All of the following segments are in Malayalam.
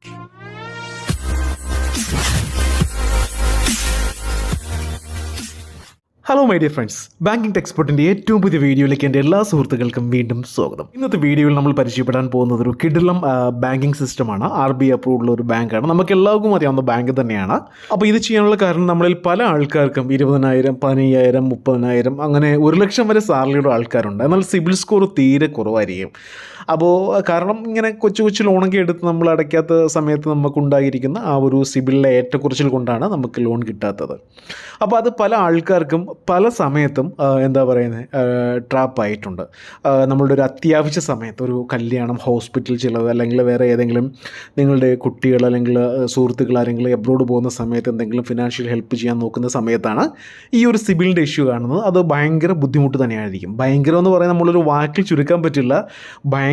Hello my dear friends, banking ടെക്സ്പെർട്ടിൻ്റെ ഏറ്റവും പുതിയ വീഡിയോയിലേക്ക് എൻ്റെ എല്ലാ സുഹൃത്തുക്കൾക്കും വീണ്ടും സ്വാഗതം. ഇന്നത്തെ വീഡിയോയിൽ നമ്മൾ പരിചയപ്പെടാൻ പോകുന്നത് ഒരു കിടിലം ബാങ്കിങ് സിസ്റ്റമാണ്. RBI അപ്രൂവ്ഡുള്ള ഒരു ബാങ്കാണ്. നമുക്ക് എല്ലാവർക്കും അറിയാവുന്ന ബാങ്ക് തന്നെയാണ്. അപ്പോൾ ഇത് ചെയ്യാനുള്ള കാരണം നമ്മളിൽ പല ആൾക്കാർക്കും 20,000, 15,000, 30,000 അങ്ങനെ 1 ലക്ഷം വരെ സാലറിയുടെ ആൾക്കാരുണ്ട്. എന്നാൽ സിബിൽ സ്കോർ തീരെ കുറവായിരിക്കും. അപ്പോൾ കാരണം ഇങ്ങനെ കൊച്ചു കൊച്ചു ലോണൊക്കെ എടുത്ത് നമ്മൾ അടയ്ക്കാത്ത സമയത്ത് നമുക്കുണ്ടായിരിക്കുന്ന ആ ഒരു സിബിലിലെ ഏറ്റക്കുറച്ചിൽ കൊണ്ടാണ് നമുക്ക് ലോൺ കിട്ടാത്തത്. അപ്പോൾ അത് പല ആൾക്കാർക്കും പല സമയത്തും എന്താ പറയുന്നത് ട്രാപ്പായിട്ടുണ്ട്. നമ്മളുടെ ഒരു അത്യാവശ്യ സമയത്ത് ഒരു കല്യാണം, ഹോസ്പിറ്റൽ ചിലവ്, അല്ലെങ്കിൽ വേറെ ഏതെങ്കിലും നിങ്ങളുടെ കുട്ടികൾ അല്ലെങ്കിൽ സുഹൃത്തുക്കൾ ആരെങ്കിലും എബ്രോഡ് പോകുന്ന സമയത്ത് എന്തെങ്കിലും ഫിനാൻഷ്യൽ ഹെൽപ്പ് ചെയ്യാൻ നോക്കുന്ന സമയത്താണ് ഈ ഒരു സിബിലിൻ്റെ ഇഷ്യൂ കാണുന്നത്. അത് ഭയങ്കര ബുദ്ധിമുട്ട് തന്നെയായിരിക്കും. ഭയങ്കരം എന്ന് പറയുന്നത് നമ്മളൊരു വാക്കിൽ ചുരുക്കാൻ പറ്റില്ല. ഭയങ്കര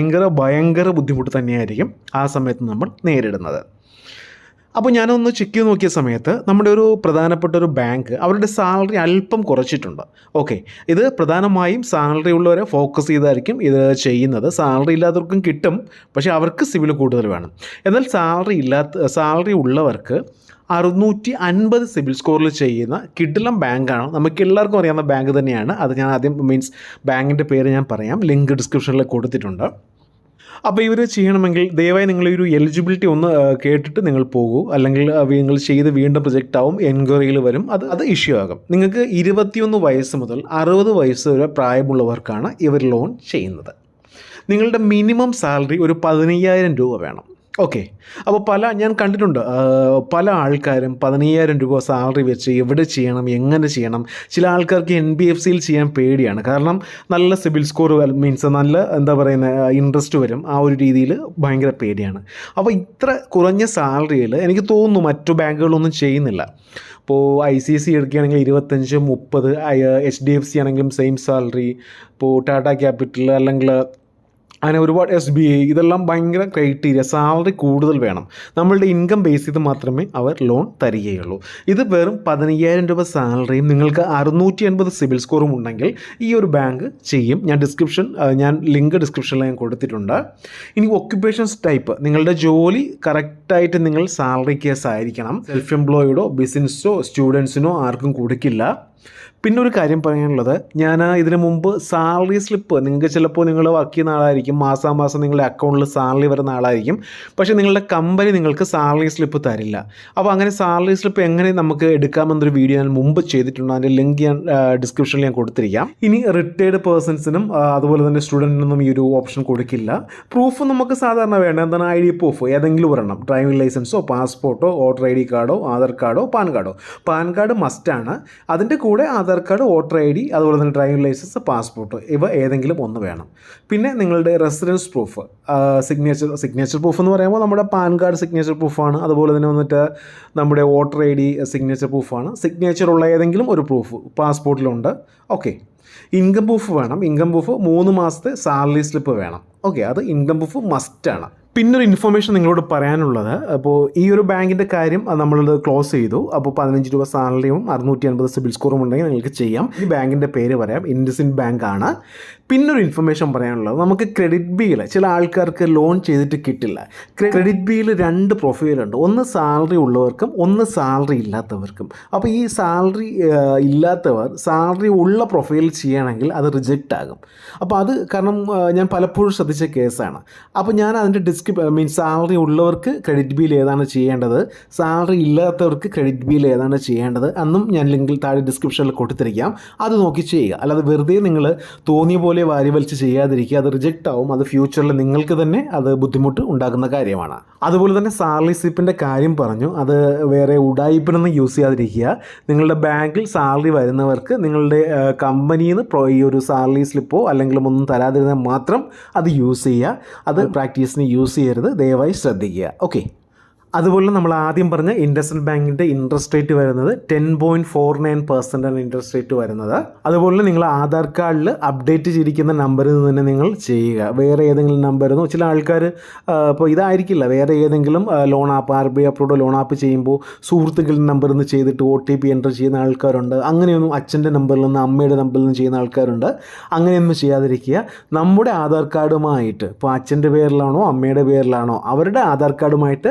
ബുദ്ധിമുട്ട് തന്നെയായിരിക്കും ആ സമയത്ത് നമ്മൾ നേരിടുന്നത്. അപ്പോൾ ഞാനൊന്ന് ചെക്ക് ചെയ്ത് നോക്കിയ സമയത്ത് നമ്മുടെ ഒരു പ്രധാനപ്പെട്ട ഒരു ബാങ്ക് അവരുടെ സാലറി അല്പം കുറച്ചിട്ടുണ്ട്. ഓക്കെ, ഇത് പ്രധാനമായും സാലറി ഉള്ളവരെ ഫോക്കസ് ചെയ്തായിരിക്കും ഇത് ചെയ്യുന്നത്. സാലറി ഇല്ലാത്തവർക്കും കിട്ടും, പക്ഷേ അവർക്ക് സിബിൽ കൂടുതൽ വേണം. എന്നാൽ സാലറി ഉള്ളവർക്ക് 650 സിബിൽ സ്കോറിൽ ചെയ്യുന്ന കിടിലം ബാങ്കാണ്. നമുക്ക് എല്ലാവർക്കും അറിയാവുന്ന ബാങ്ക് തന്നെയാണ്. അത് ഞാൻ ആദ്യം ബാങ്കിൻ്റെ പേര് ഞാൻ പറയാം, ലിങ്ക് ഡിസ്ക്രിപ്ഷനിൽ കൊടുത്തിട്ടുണ്ട്. അപ്പോൾ ഇവർ ചെയ്യണമെങ്കിൽ ദയവായി നിങ്ങൾ ഒരു എലിജിബിലിറ്റി ഒന്ന് കേട്ടിട്ട് നിങ്ങൾ പോകൂ, അല്ലെങ്കിൽ നിങ്ങൾ ചെയ്ത് വീണ്ടും പ്രൊജക്റ്റ് ആവും, എൻക്വയറിയിൽ വരും, അത് ഇഷ്യൂ ആകും. നിങ്ങൾക്ക് 21 വയസ്സ് മുതൽ 60 വയസ്സ് വരെ പ്രായമുള്ളവർക്കാണ് ഇവർ ലോൺ ചെയ്യുന്നത്. നിങ്ങളുടെ മിനിമം സാലറി ഒരു 15,000 രൂപ വേണം. ഓക്കെ, അപ്പോൾ ഞാൻ കണ്ടിട്ടുണ്ട് പല ആൾക്കാരും 15,000 രൂപ സാലറി വെച്ച് എവിടെ ചെയ്യണം, എങ്ങനെ ചെയ്യണം. ചില ആൾക്കാർക്ക് NBFCയിൽ ചെയ്യാൻ പേടിയാണ്. കാരണം നല്ല സിബിൽ സ്കോർ നല്ല എന്താ പറയുന്നത് ഇൻട്രസ്റ്റ് വരും. ആ ഒരു രീതിയിൽ ഭയങ്കര പേടിയാണ്. അപ്പോൾ ഇത്ര കുറഞ്ഞ സാലറിയിൽ എനിക്ക് തോന്നുന്നു മറ്റു ബാങ്കുകളൊന്നും ചെയ്യുന്നില്ല. ഇപ്പോൾ ICICI എടുക്കുകയാണെങ്കിൽ 25, 30, HDFC ആണെങ്കിലും സെയിം സാലറി. ഇപ്പോൾ ടാറ്റ ക്യാപിറ്റൽ അല്ലെങ്കിൽ അങ്ങനെ ഒരുപാട് SBI, ഇതെല്ലാം ഭയങ്കര ക്രൈറ്റീരിയ, സാലറി കൂടുതൽ വേണം. നമ്മളുടെ ഇൻകം ബേസ് ചെയ്ത് മാത്രമേ അവർ ലോൺ തരികയുള്ളൂ. ഇത് വെറും 15,000 രൂപ സാലറിയും നിങ്ങൾക്ക് 650 സിബിൽ സ്കോറും ഉണ്ടെങ്കിൽ ഈ ഒരു ബാങ്ക് ചെയ്യും. ഞാൻ ലിങ്ക് ഡിസ്ക്രിപ്ഷനിൽ ഞാൻ കൊടുത്തിട്ടുണ്ട്. ഇനി ഒക്യുപ്പേഷൻസ് ടൈപ്പ്, നിങ്ങളുടെ ജോലി കറക്റ്റായിട്ട് നിങ്ങൾ സാലറി കേസ് ആയിരിക്കണം. സെൽഫ് എംപ്ലോയിഡോ ബിസിനസ്സോ സ്റ്റുഡൻസിനോ ആർക്കും കൊടുക്കില്ല. പിന്നെ ഒരു കാര്യം പറയാനുള്ളത്, ഞാൻ ഇതിനു മുമ്പ് സാലറി സ്ലിപ്പ്, നിങ്ങൾക്ക് ചിലപ്പോൾ നിങ്ങൾ വർക്ക് ചെയ്യുന്ന ആളായിരിക്കും, മാസം നിങ്ങളുടെ അക്കൗണ്ടിൽ സാലറി വരുന്ന ആളായിരിക്കും, പക്ഷേ നിങ്ങളുടെ കമ്പനി നിങ്ങൾക്ക് സാലറി സ്ലിപ്പ് തരില്ല. അപ്പോൾ അങ്ങനെ സാലറി സ്ലിപ്പ് എങ്ങനെ നമുക്ക് എടുക്കാമെന്നൊരു വീഡിയോ ഞാൻ മുമ്പ് ചെയ്തിട്ടുണ്ട്. അതിൻ്റെ ലിങ്ക് ഞാൻ ഡിസ്ക്രിപ്ഷനിൽ ഞാൻ കൊടുത്തിരിക്കാം. ഇനി റിട്ടയർഡ് പേഴ്സൺസിനും അതുപോലെ തന്നെ സ്റ്റുഡൻറ്റിനൊന്നും ഈ ഒരു ഓപ്ഷൻ കൊടുക്കില്ല. പ്രൂഫ് നമുക്ക് സാധാരണ വേണ്ട, എന്താണ് ID പ്രൂഫ് ഏതെങ്കിലും ഒരെണ്ണം, ഡ്രൈവിംഗ് ലൈസൻസോ പാസ്പോർട്ടോ വോട്ടർ ID കാർഡോ ആധാർ കാർഡോ പാൻ കാർഡ് മസ്റ്റാണ്. അതിൻ്റെ കൂടെ ആധാർ കാർഡ്, വോട്ടർ ID, അതുപോലെ തന്നെ ഡ്രൈവിംഗ് ലൈസൻസ്, പാസ്പോർട്ട്, ഇവ ഏതെങ്കിലും ഒന്ന് വേണം. പിന്നെ നിങ്ങളുടെ റെസിഡൻസ് പ്രൂഫ്, സിഗ്നേച്ചർ പ്രൂഫ് എന്ന് പറയുമ്പോൾ നമ്മുടെ പാൻ കാർഡ് സിഗ്നേച്ചർ പ്രൂഫാണ്. അതുപോലെ തന്നെ വന്നിട്ട് നമ്മുടെ വോട്ടർ ID സിഗ്നേച്ചർ പ്രൂഫാണ്. സിഗ്നേച്ചറുള്ള ഏതെങ്കിലും ഒരു പ്രൂഫ് പാസ്പോർട്ടിലുണ്ട്. ഓക്കെ, ഇൻകം പ്രൂഫ് വേണം. ഇൻകം പ്രൂഫ് 3 മാസത്തെ സാലറി സ്ലിപ്പ് വേണം. ഓക്കെ, അത് ഇൻകം പ്രൂഫ് മസ്റ്റാണ്. പിന്നൊരു ഇൻഫർമേഷൻ നിങ്ങളോട് പറയാനുള്ളത്, അപ്പോൾ ഈ ഒരു ബാങ്കിൻ്റെ കാര്യം നമ്മളത് ക്ലോസ് ചെയ്തു. അപ്പോൾ 15 രൂപ സാലറിയും 650 സിബിൽ സ്കോറും ഉണ്ടെങ്കിൽ നിങ്ങൾക്ക് ചെയ്യാം. ഈ ബാങ്കിൻ്റെ പേര് പറയാം, ഇൻഡസിൻഡ് ബാങ്ക് ആണ്. പിന്നൊരു ഇൻഫർമേഷൻ പറയാനുള്ളത്, നമുക്ക് ക്രെഡിറ്റ് ബിയിൽ ചില ആൾക്കാർക്ക് ലോൺ ചെയ്തിട്ട് കിട്ടില്ല. ക്രെഡിറ്റ് ബിയിൽ 2 പ്രൊഫൈലുണ്ട്, ഒന്ന് സാലറി ഉള്ളവർക്കും ഒന്ന് സാലറി ഇല്ലാത്തവർക്കും. അപ്പോൾ ഈ സാലറി ഇല്ലാത്തവർ സാലറി ഉള്ള പ്രൊഫൈൽ ചെയ്യണമെങ്കിൽ അത് റിജക്റ്റ് ആകും. അപ്പോൾ അത് കാരണം ഞാൻ പലപ്പോഴും ശ്രദ്ധിച്ച കേസാണ്. അപ്പോൾ ഞാൻ അതിൻ്റെ സാലറി ഉള്ളവർക്ക് ക്രെഡിറ്റ് ബിൽ ഏതാണ് ചെയ്യേണ്ടത്, സാലറി ഇല്ലാത്തവർക്ക് ക്രെഡിറ്റ് ബിൽ ഏതാണ് ചെയ്യേണ്ടത് എന്നും ഞാൻ ലിങ്കിൽ താഴെ ഡിസ്ക്രിപ്ഷനിൽ കൊടുത്തിരിക്കാം. അത് നോക്കി ചെയ്യുക. അല്ലാതെ വെറുതെ നിങ്ങൾ തോന്നിയ പോലെ വാരി വലിച്ച് ചെയ്യാതിരിക്കുക. അത് റിജക്റ്റ് ആവും. അത് ഫ്യൂച്ചറിൽ നിങ്ങൾക്ക് തന്നെ അത് ബുദ്ധിമുട്ട് ഉണ്ടാക്കുന്ന കാര്യമാണ്. അതുപോലെ തന്നെ സാലറി സ്ലിപ്പിൻ്റെ കാര്യം പറഞ്ഞു, അത് വേറെ ഉടായിപ്പിനൊന്നും യൂസ് ചെയ്യാതിരിക്കുക. നിങ്ങളുടെ ബാങ്കിൽ സാലറി വരുന്നവർക്ക് നിങ്ങളുടെ കമ്പനിയിൽ നിന്ന് ഈ ഒരു സാലറി സ്ലിപ്പോ അല്ലെങ്കിൽ ഒന്നും തരാതിരുന്നാൽ മാത്രം അത് യൂസ് ചെയ്യുക. അത് പ്രാക്ടീസിന് യൂസ് ചെയ്യരുത്, ദയവായി ശ്രദ്ധിക്കുക. ഓക്കെ, അതുപോലെ നമ്മൾ ആദ്യം പറഞ്ഞ ഇൻഡസ്ഇൻഡ് ബാങ്കിൻ്റെ ഇൻട്രസ്റ്റ് റേറ്റ് വരുന്നത് 10.49% ആണ് ഇൻട്രസ്റ്റ് റേറ്റ് വരുന്നത്. അതുപോലെ നിങ്ങൾ ആധാർ കാർഡിൽ അപ്ഡേറ്റ് ചെയ്തിരിക്കുന്ന നമ്പറിൽ നിന്ന് തന്നെ നിങ്ങൾ ചെയ്യുക. വേറെ ഏതെങ്കിലും നമ്പറിൽ നിന്ന് ചില ആൾക്കാർ ഇപ്പോൾ ഇതായിരിക്കില്ല, വേറെ ഏതെങ്കിലും loan app RBI approved loan app ചെയ്യുമ്പോൾ സുഹൃത്തുക്കളുടെ നമ്പറിൽ നിന്ന് ചെയ്തിട്ട് OTP എൻ്റർ ചെയ്യുന്ന ആൾക്കാരുണ്ട്. അങ്ങനെയൊന്നും അച്ഛൻ്റെ നമ്പറിൽ നിന്ന് അമ്മയുടെ നമ്പറിൽ നിന്ന് ചെയ്യുന്ന ആൾക്കാരുണ്ട്. അങ്ങനെയൊന്നും ചെയ്യാതിരിക്കുക. നമ്മുടെ ആധാർ കാർഡുമായിട്ട് ഇപ്പോൾ അച്ഛൻ്റെ പേരിലാണോ അമ്മയുടെ പേരിലാണോ അവരുടെ ആധാർ കാർഡുമായിട്ട്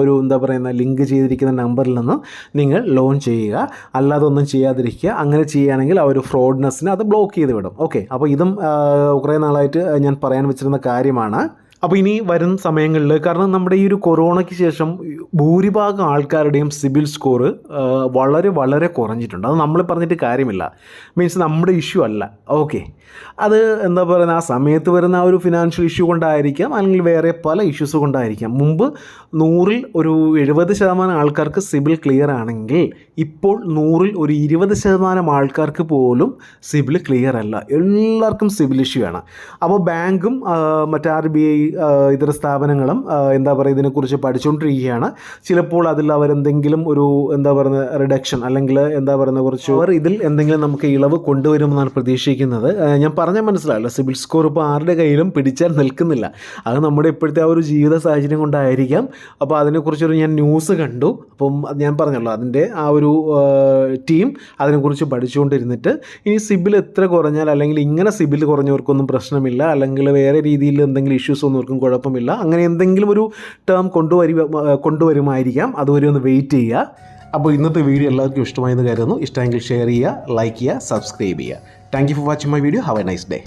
എന്താ പറയുന്ന ലിങ്ക് ചെയ്തിരിക്കുന്ന നമ്പറിൽ നിന്ന് നിങ്ങൾ ലോൺ ചെയ്യുക. അല്ലാതെ ഒന്നും ചെയ്യാതിരിക്കുക. അങ്ങനെ ചെയ്യുകയാണെങ്കിൽ ആ ഒരു ഫ്രോഡ്നെസ്സിന് അത് ബ്ലോക്ക് ചെയ്ത് വിടും. ഓക്കെ, അപ്പോൾ ഇതും കുറേ നാളായിട്ട് ഞാൻ പറയാൻ വെച്ചിരുന്ന കാര്യമാണ്. അപ്പോൾ ഇനി വരും സമയങ്ങളിൽ, കാരണം നമ്മുടെ ഈ ഒരു കൊറോണയ്ക്ക് ശേഷം ഭൂരിഭാഗം ആൾക്കാരുടെയും സിബിൽ സ്കോർ വളരെ വളരെ കുറഞ്ഞിട്ടുണ്ട്. അത് നമ്മൾ പറഞ്ഞിട്ട് കാര്യമില്ല, മീൻസ് നമ്മുടെ ഇഷ്യൂ അല്ല. ഓക്കെ, അത് എന്താ പറയുക, ആ സമയത്ത് വരുന്ന ആ ഒരു ഫിനാൻഷ്യൽ ഇഷ്യൂ കൊണ്ടായിരിക്കാം, അല്ലെങ്കിൽ വേറെ പല ഇഷ്യൂസ് കൊണ്ടായിരിക്കാം. മുമ്പ് 100-ൽ ഒരു 70% ആൾക്കാർക്ക് സിബിൽ ക്ലിയർ ആണെങ്കിൽ ഇപ്പോൾ 100-ൽ ഒരു 20% ആൾക്കാർക്ക് പോലും സിബിൽ ക്ലിയർ അല്ല. എല്ലാവർക്കും സിബിൽ ഇഷ്യൂ ആണ്. അപ്പോൾ ബാങ്കും മറ്റ് RBI ഇതര സ്ഥാപനങ്ങളും എന്താ പറയുക ഇതിനെക്കുറിച്ച് പഠിച്ചുകൊണ്ടിരിക്കുകയാണ്. ചിലപ്പോൾ അതിൽ അവരെന്തെങ്കിലും ഒരു എന്താ പറയുക റിഡക്ഷൻ അല്ലെങ്കിൽ എന്താ പറയുക കുറച്ച് ഇതിൽ എന്തെങ്കിലും നമുക്ക് ഇളവ് കൊണ്ടുവരുമെന്നാണ് പ്രതീക്ഷിക്കുന്നത്. ഞാൻ പറഞ്ഞാൽ മനസ്സിലായല്ലോ, സിബിൽ സ്കോർ ഇപ്പോൾ ആരുടെ കയ്യിലും പിടിച്ചാൽ നിൽക്കുന്നില്ല. അത് നമ്മുടെ ഇപ്പോഴത്തെ ആ ഒരു ജീവിത സാഹചര്യം കൊണ്ടായിരിക്കാം. അപ്പോൾ അതിനെക്കുറിച്ചൊരു ഞാൻ ന്യൂസ് കണ്ടു. അപ്പം ഞാൻ പറഞ്ഞല്ലോ, അതിൻ്റെ ആ ഒരു ടീം അതിനെക്കുറിച്ച് പഠിച്ചുകൊണ്ടിരുന്നിട്ട് ഇനി സിബിൽ എത്ര കുറഞ്ഞാൽ, അല്ലെങ്കിൽ ഇങ്ങനെ സിബിൽ കുറഞ്ഞവർക്കൊന്നും പ്രശ്നമില്ല, അല്ലെങ്കിൽ വേറെ രീതിയിൽ എന്തെങ്കിലും ഇഷ്യൂസ് ഒന്നും അവർക്കും കുഴപ്പമില്ല, അങ്ങനെ എന്തെങ്കിലും ഒരു ടേം കൊണ്ടുവരുമായിരിക്കാം. അതുവരെ ഒന്ന് വെയിറ്റ് ചെയ്യുക. അപ്പോൾ ഇന്നത്തെ വീഡിയോ എല്ലാവർക്കും ഇഷ്ടമായെന്ന് കരുതുന്നു. ഇഷ്ടമെങ്കിൽ ഷെയർ ചെയ്യുക, ലൈക്ക് ചെയ്യുക, സബ്സ്ക്രൈബ് ചെയ്യുക. Thank you for watching my video. Have A nice day.